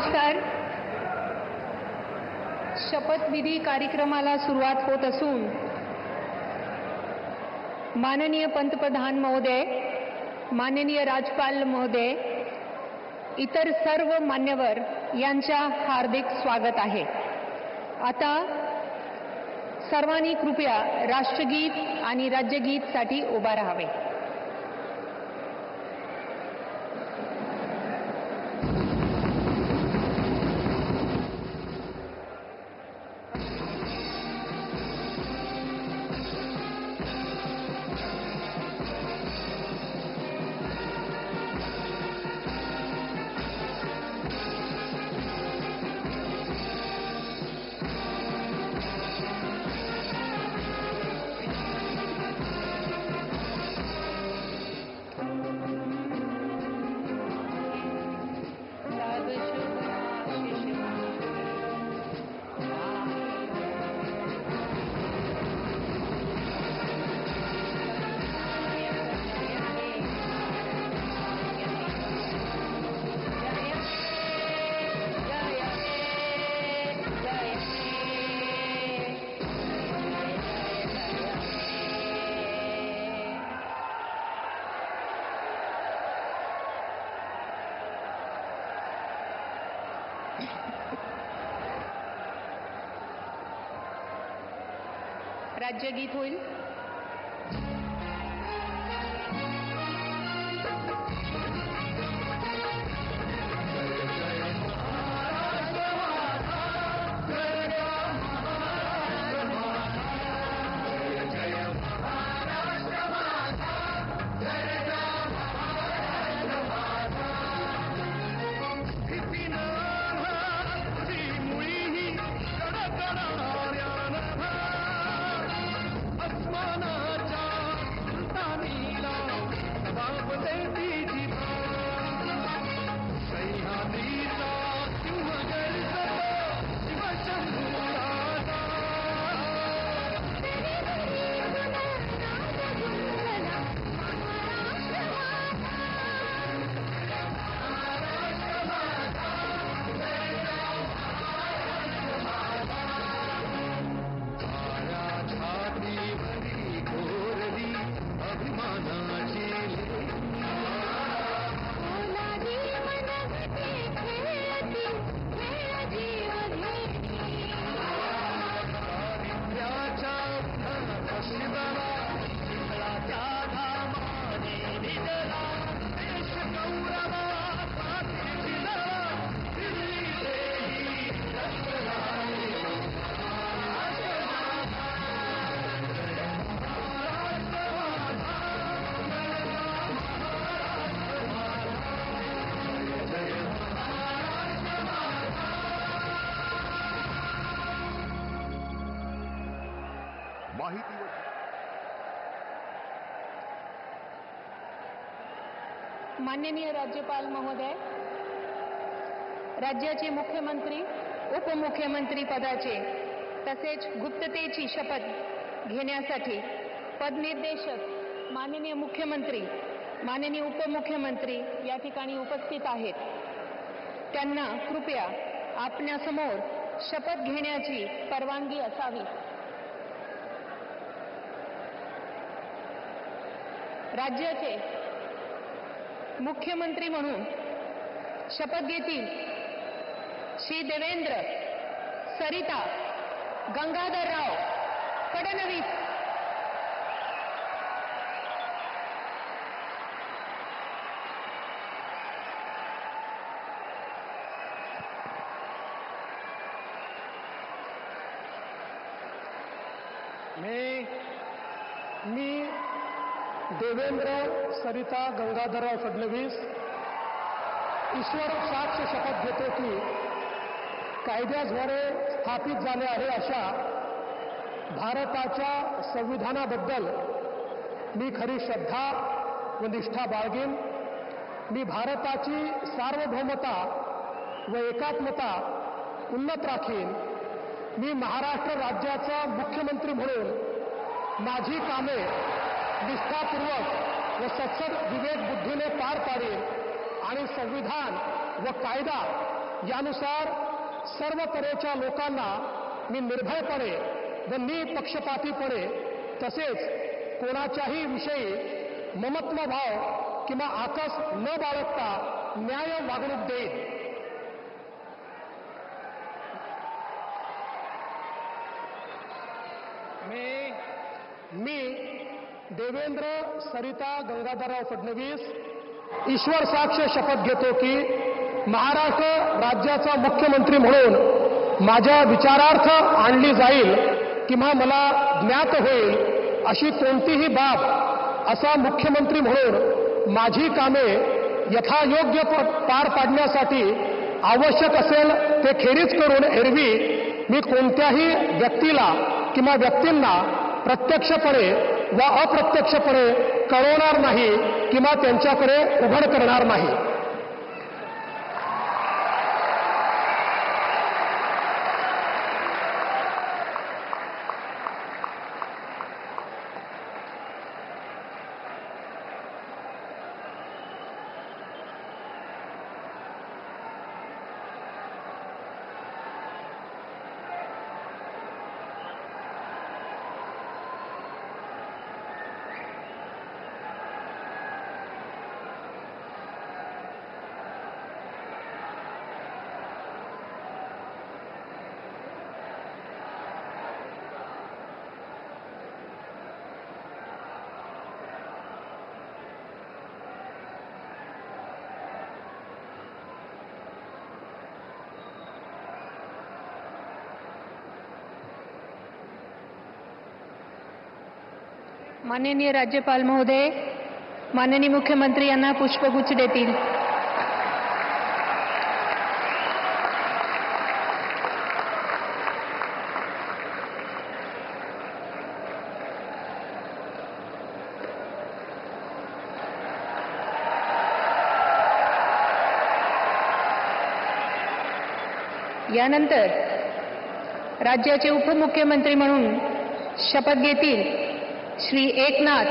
नमस्कार. शपथविधी कार्यक्रमाला सुरुवात होत असून माननीय पंतप्रधान महोदय, माननीय राज्यपाल महोदय, इतर सर्व मान्यवर यांच्या हार्दिक स्वागत आहे. आता सर्वांनी कृपया राष्ट्रगीत आणि राज्यगीतसाठी उभा राहावे. राज्यगीत होईल. माननीय राज्यपाल महोदय, राज्याचे मुख्यमंत्री, उपमुख्यमंत्री पदाचे तसेच गुप्ततेची शपथ घेण्यासाठी पदनिर्देशक माननीय मुख्यमंत्री, माननीय उपमुख्यमंत्री या ठिकाणी उपस्थित आहेत. त्यांना कृपया आपल्यासमोर शपथ घेण्याची परवानगी असावी. राज्याचे मुख्यमंत्री म्हणून शपथ घेतील श्री देवेंद्र सरिता गंगाधरराव फडणवीस. मी देवेंद्र सरिता गंगाधरराव फडणवीस ईश्वर साक्ष शपथ घेतो की कायद्याद्वारे स्थापित झाले आहे अशा भारताच्या संविधानाबद्दल मी खरी श्रद्धा व निष्ठा बाळगेन. मी भारताची सार्वभौमता व एकात्मता उन्नत राखीन. मी महाराष्ट्र राज्याचा मुख्यमंत्री म्हणून माझी कामे निष्ठापूर्वक व सत्सद विवेक बुद्धीने पार पाडेल आणि संविधान व कायदा यानुसार सर्व तऱ्हेच्या लोकांना मी निर्भयपणे व निपक्षपातीपणे तसेच कोणाच्याही विषयी ममत्व भाव किंवा आकस न बाळगता न्याय वागणूक देईन. मी देवेंद्र सरिता गंगाधरराव फडणवीस ईश्वर साक्ष शपथ घेतो की महाराष्ट्र राज्याचा मुख्यमंत्री म्हणून माझ्या विचारार्थ आणली जाईल किंवा मला ज्ञात होईल अशी कोणतीही बाब असा मुख्यमंत्री म्हणून माझी कामे यथायोग्य पार पाडण्यासाठी आवश्यक असेल ते खेरीज करून एरवी मी कोणत्याही व्यक्तीला किंवा व्यक्तींना प्रत्यक्षपणे व अप्रत्यक्षपणे कळवणार नाही किंवा त्यांच्याकडे उघड करणार नाही. माननीय राज्यपाल महोदय, माननीय मुख्यमंत्री यांना पुष्पगुच्छ देतील. यानंतर राज्याचे उपमुख्यमंत्री म्हणून शपथ घेतील श्री एकनाथ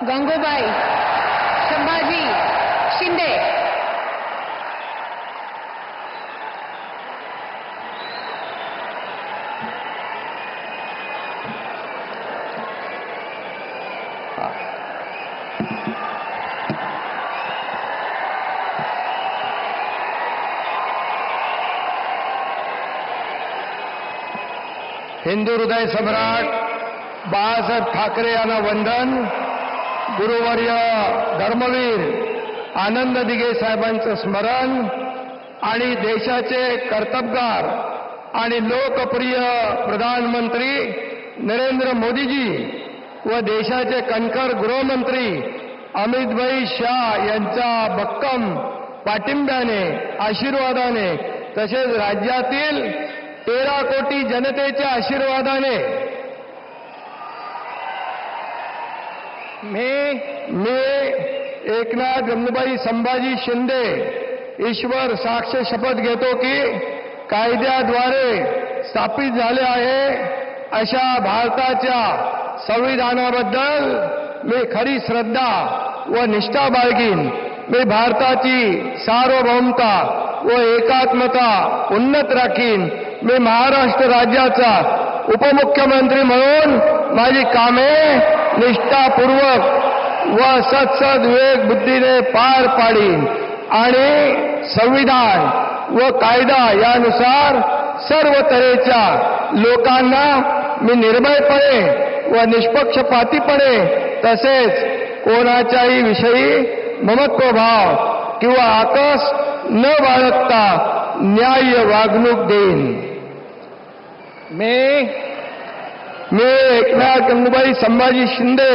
गंगूबाई संभाजी शिंदे. हिंदू हृदय सम्राट बाळासाहेब ठाकरे यांना वंदन. गुरुवर्य धर्मवीर आनंद दिघे साहेबांचं स्मरण आणि देशाचे कर्तबगार आणि लोकप्रिय प्रधानमंत्री नरेंद्र मोदीजी व देशाचे कणखर गृहमंत्री अमितभाई शाह यांच्या भक्कम पाठिंब्याने आशीर्वादाने तसेच राज्यातील 13 कोटी जनतेच्या आशीर्वादाने मी एकनाथ गंगूबाई संभाजी शिंदे ईश्वर साक्ष शपथ घेतो की कायद्याद्वारे स्थापित झाले आहे अशा भारताच्या संविधानाबद्दल मी खरी श्रद्धा व निष्ठा बाळगीन. मी भारताची सार्वभौमता व एकात्मता उन्नत राखीन. मी महाराष्ट्र राज्याचा उपमुख्यमंत्री म्हणून माझी कामे निष्ठापूर्वक व सत्सद विवेक बुद्धीने पार पाडीन आणि संविधान व कायदा यानुसार सर्व तऱ्हेच्या लोकांना मी निर्भयपणे व निष्पक्षपातीपणे तसेच कोणाच्याही विषयी ममत्वभाव किंवा आकस न बाळगता न्याय्य वागणूक देईन. मी एकनाथ गंगूबाई संभाजी शिंदे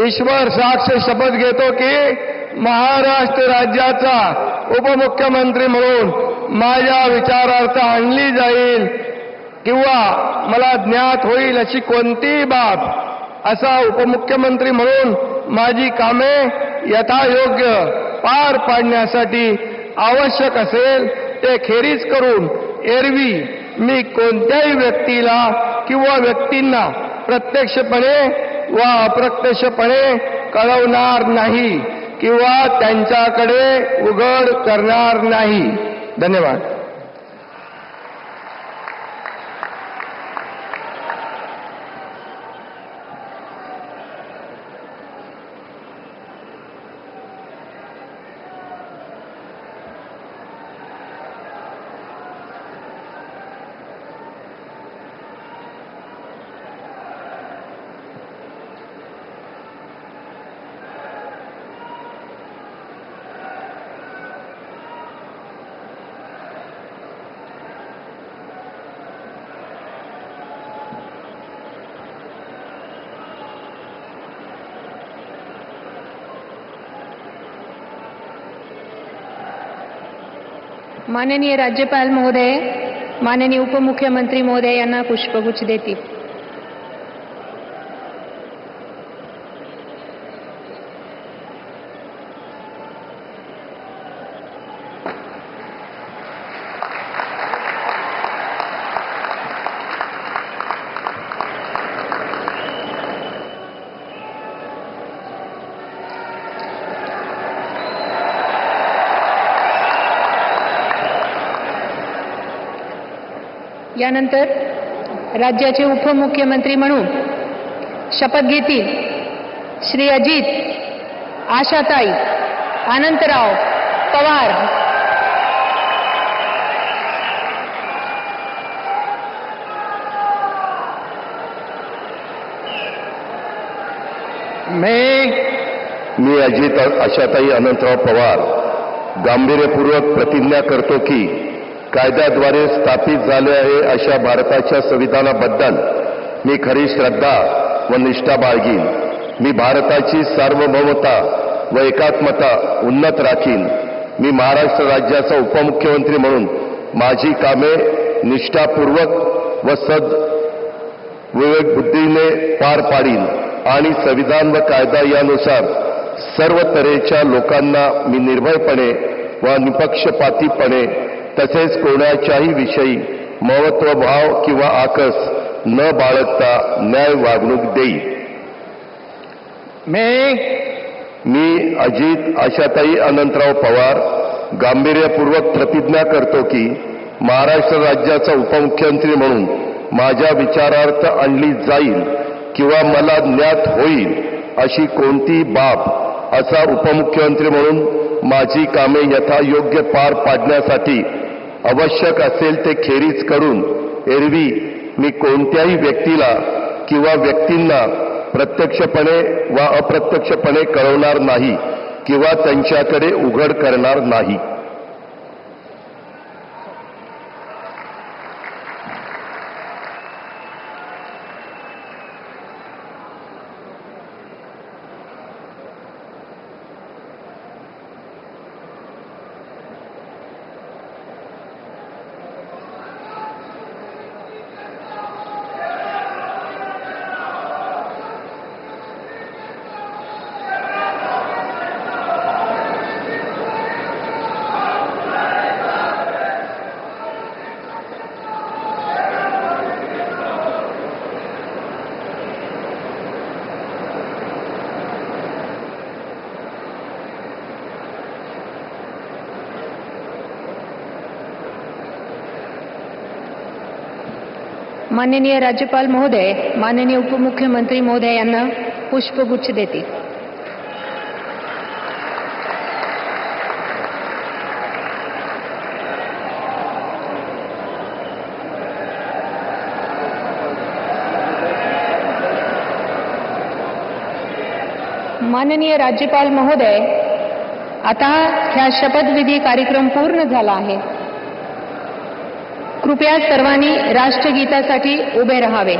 ईश्वर साक्ष शपथ घेतो की महाराष्ट्र राज्याचा उपमुख्यमंत्री म्हणून माझ्या विचारार्थ आणली जाईल किंवा मला ज्ञात होईल अशी कोणतीही बाब असा उपमुख्यमंत्री म्हणून माझी कामे यथायोग्य पार पाडण्यासाठी आवश्यक असेल ते खेरीज करून एरवी मी कोणत्याही व्यक्तीला किंवा व्यक्तींना प्रत्यक्षपणे व अप्रत्यक्षपणे कळवणार नाही किंवा त्यांच्याकडे उघड करणार नाही. धन्यवाद. माननीय राज्यपाल महोदय, माननीय उपमुख्यमंत्री महोदय यांना पुष्पगुच्छ देतील. यानंतर राज्याचे उपमुख्यमंत्री म्हणून शपथ घेतील श्री अजित आशाताई अनंतराव पवार. मी अजित आशाताई अनंतराव पवार गांभीर्यपूर्वक प्रतिज्ञा करतो की कायद्याद्वारे स्थापित झाले आहे अशा भारताच्या संविधानाबद्दल मी खरी श्रद्धा व निष्ठा बाळगीन. मी भारताची सार्वभौमता व एकात्मता उन्नत राखीन. मी महाराष्ट्र राज्याचा उपमुख्यमंत्री म्हणून माझी कामे निष्ठापूर्वक व विवेकबुद्धीने पार पाडीन आणि संविधान व कायदा यानुसार सर्व तऱ्हेच्या लोकांना मी निर्भयपणे व निपक्षपातीपणे तसेच कोणाच्याही विषयी महत्वभाव किंवा आकस न बाळगता न्याय वागणूक देईल. मी अजित आशाताई अनंतराव पवार गांभीर्यपूर्वक प्रतिज्ञा करतो की महाराष्ट्र राज्याचा उपमुख्यमंत्री म्हणून माझ्या विचारार्थ आणली जाईल किंवा मला ज्ञात होईल अशी कोणतीही बाब असा उपमुख्यमंत्री म्हणून माझी कामे यथायोग्य पार पाडण्यासाठी आवश्यक असेल ते खेरीज करून एरवी मी कोणत्याही व्यक्तीला किंवा व्यक्तींना प्रत्यक्षपणे वा अप्रत्यक्षपणे कळवणार नाही किंवा त्यांच्याकडे उघड करणार नाही. माननीय राज्यपाल महोदय, माननीय उपमुख्यमंत्री महोदय यांना पुष्पगुच्छ देतील. माननीय राज्यपाल महोदय, आता ह्या शपथविधी कार्यक्रम पूर्ण झाला आहे. कृपया सर्वांनी राष्ट्रगीतासाठी उभे राहावे.